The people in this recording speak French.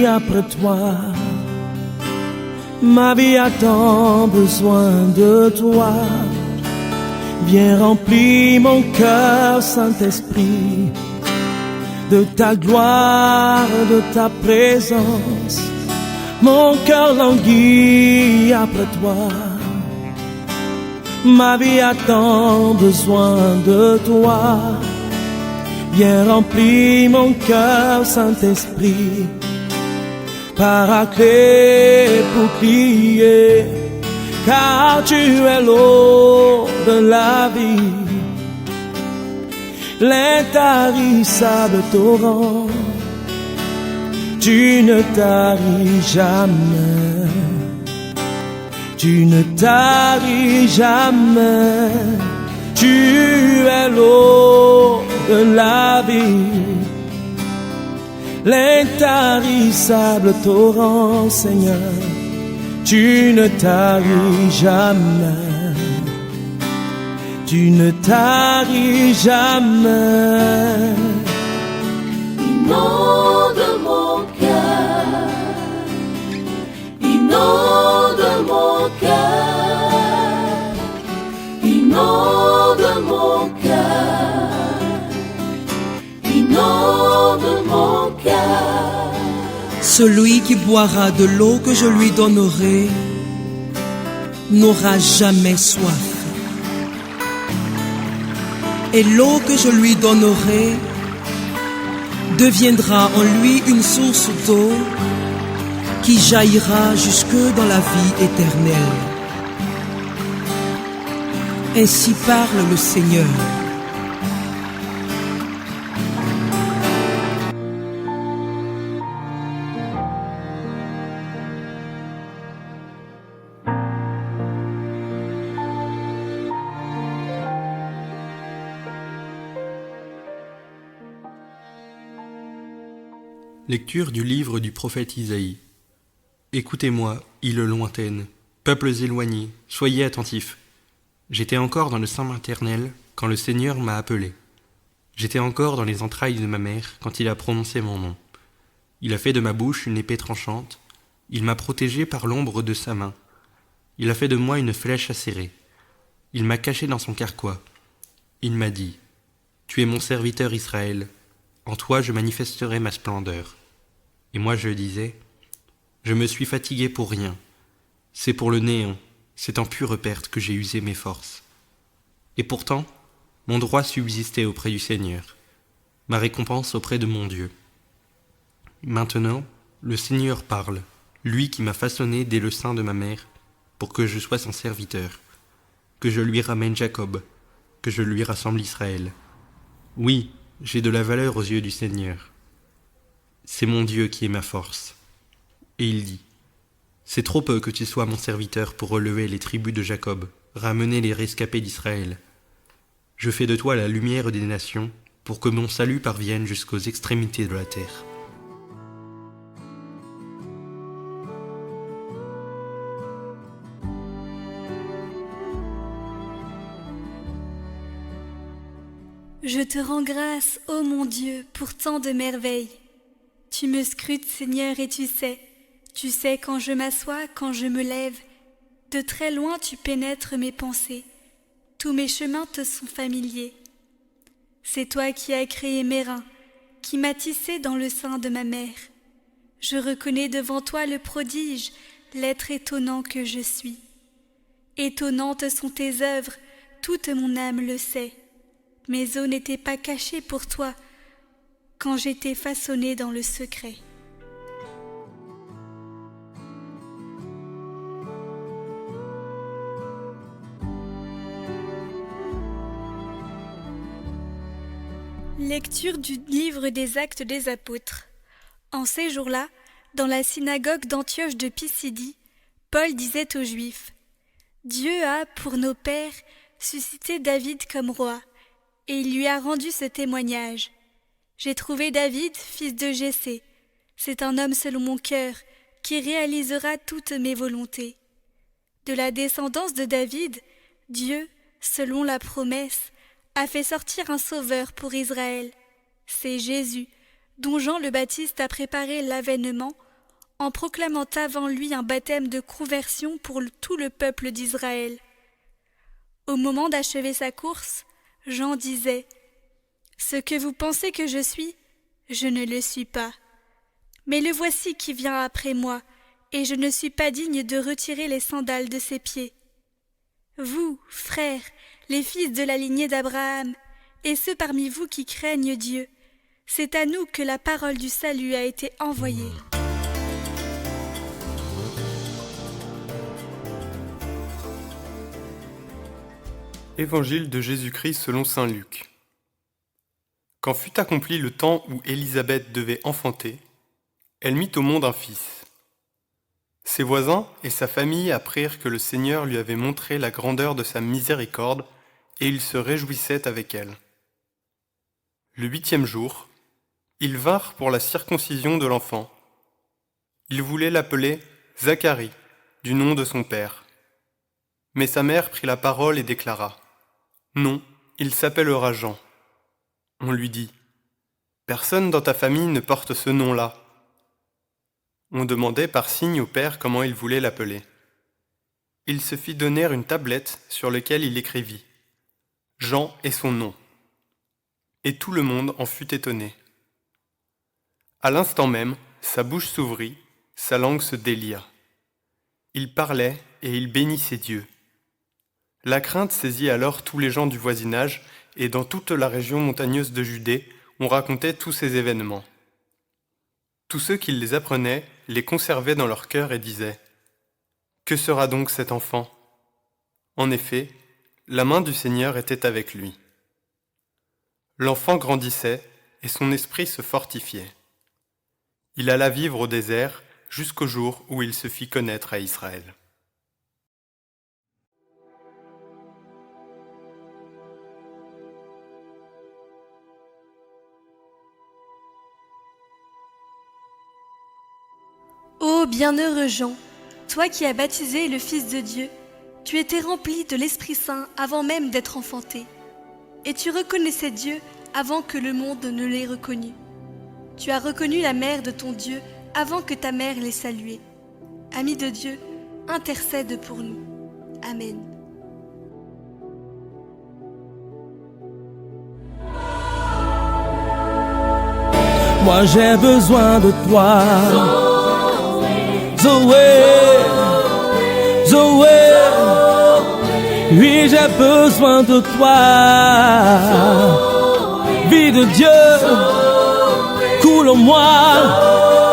Après toi, ma vie a tant besoin de toi. Viens remplir mon cœur, Saint-Esprit, de ta gloire, de ta présence. Mon cœur languit après toi. Ma vie a tant besoin de toi. Viens remplir mon cœur, Saint-Esprit, Paraclet, bouclier, car tu es l'eau de la vie, l'intarissable torrent. Tu ne taris jamais, tu ne taris jamais. Tu es l'eau de la vie, l'intarissable torrent, Seigneur. Tu ne taris jamais, tu ne taris jamais. Inonde mon cœur, inonde mon cœur, inonde mon cœur, inonde mon cœur. Celui qui boira de l'eau que je lui donnerai n'aura jamais soif. Et l'eau que je lui donnerai deviendra en lui une source d'eau qui jaillira jusque dans la vie éternelle. Ainsi parle le Seigneur. Lecture du livre du prophète Isaïe. Écoutez-moi, îles lointaines, peuples éloignés, soyez attentifs. J'étais encore dans le sein maternel quand le Seigneur m'a appelé. J'étais encore dans les entrailles de ma mère quand il a prononcé mon nom. Il a fait de ma bouche une épée tranchante, il m'a protégé par l'ombre de sa main. Il a fait de moi une flèche acérée. Il m'a caché dans son carquois. Il m'a dit, « Tu es mon serviteur Israël, en toi je manifesterai ma splendeur. » Et moi je disais, je me suis fatigué pour rien. C'est pour le néant, c'est en pure perte que j'ai usé mes forces. Et pourtant, mon droit subsistait auprès du Seigneur, ma récompense auprès de mon Dieu. Maintenant, le Seigneur parle, lui qui m'a façonné dès le sein de ma mère, pour que je sois son serviteur, que je lui ramène Jacob, que je lui rassemble Israël. Oui, j'ai de la valeur aux yeux du Seigneur. C'est mon Dieu qui est ma force. Et il dit, c'est trop peu que tu sois mon serviteur pour relever les tribus de Jacob, ramener les rescapés d'Israël. Je fais de toi la lumière des nations, pour que mon salut parvienne jusqu'aux extrémités de la terre. Je te rends grâce, ô mon Dieu, pour tant de merveilles. Tu me scrutes, Seigneur, et tu sais quand je m'assois, quand je me lève. De très loin tu pénètres mes pensées, tous mes chemins te sont familiers. C'est toi qui as créé mes reins, qui m'as tissé dans le sein de ma mère. Je reconnais devant toi le prodige, l'être étonnant que je suis. Étonnantes sont tes œuvres, toute mon âme le sait. Mes os n'étaient pas cachés pour toi, quand j'étais façonnée dans le secret. Lecture du livre des Actes des Apôtres. En ces jours-là, dans la synagogue d'Antioche de Pisidie, Paul disait aux Juifs, « Dieu a, pour nos pères, suscité David comme roi, et il lui a rendu ce témoignage. J'ai trouvé David, fils de Jessé. C'est un homme selon mon cœur, qui réalisera toutes mes volontés. De la descendance de David, Dieu, selon la promesse, a fait sortir un sauveur pour Israël. C'est Jésus, dont Jean le Baptiste a préparé l'avènement, en proclamant avant lui un baptême de conversion pour tout le peuple d'Israël. Au moment d'achever sa course, Jean disait « Ce que vous pensez que je suis, je ne le suis pas. Mais le voici qui vient après moi, et je ne suis pas digne de retirer les sandales de ses pieds. Vous, frères, les fils de la lignée d'Abraham, et ceux parmi vous qui craignent Dieu, c'est à nous que la parole du salut a été envoyée. » Évangile de Jésus-Christ selon saint Luc. Quand fut accompli le temps où Élisabeth devait enfanter, elle mit au monde un fils. Ses voisins et sa famille apprirent que le Seigneur lui avait montré la grandeur de sa miséricorde, et ils se réjouissaient avec elle. Le 8e jour, ils vinrent pour la circoncision de l'enfant. Ils voulaient l'appeler Zacharie, du nom de son père. Mais sa mère prit la parole et déclara « Non, il s'appellera Jean. » On lui dit « Personne dans ta famille ne porte ce nom-là. » On demandait par signe au père comment il voulait l'appeler. Il se fit donner une tablette sur laquelle il écrivit « Jean est son nom. » Et tout le monde en fut étonné. À l'instant même, sa bouche s'ouvrit, sa langue se délia. Il parlait et il bénissait Dieu. La crainte saisit alors tous les gens du voisinage, et dans toute la région montagneuse de Judée, on racontait tous ces événements. Tous ceux qui les apprenaient les conservaient dans leur cœur et disaient « Que sera donc cet enfant ?» En effet, la main du Seigneur était avec lui. L'enfant grandissait et son esprit se fortifiait. Il alla vivre au désert jusqu'au jour où il se fit connaître à Israël. Ô bienheureux Jean, toi qui as baptisé le Fils de Dieu, tu étais rempli de l'Esprit Saint avant même d'être enfanté, et tu reconnaissais Dieu avant que le monde ne l'ait reconnu. Tu as reconnu la mère de ton Dieu avant que ta mère l'ait saluée. Ami de Dieu, intercède pour nous. Amen. Moi j'ai besoin de toi, Zoé, Zoé, oui j'ai besoin de toi, vie de Dieu, coule en moi,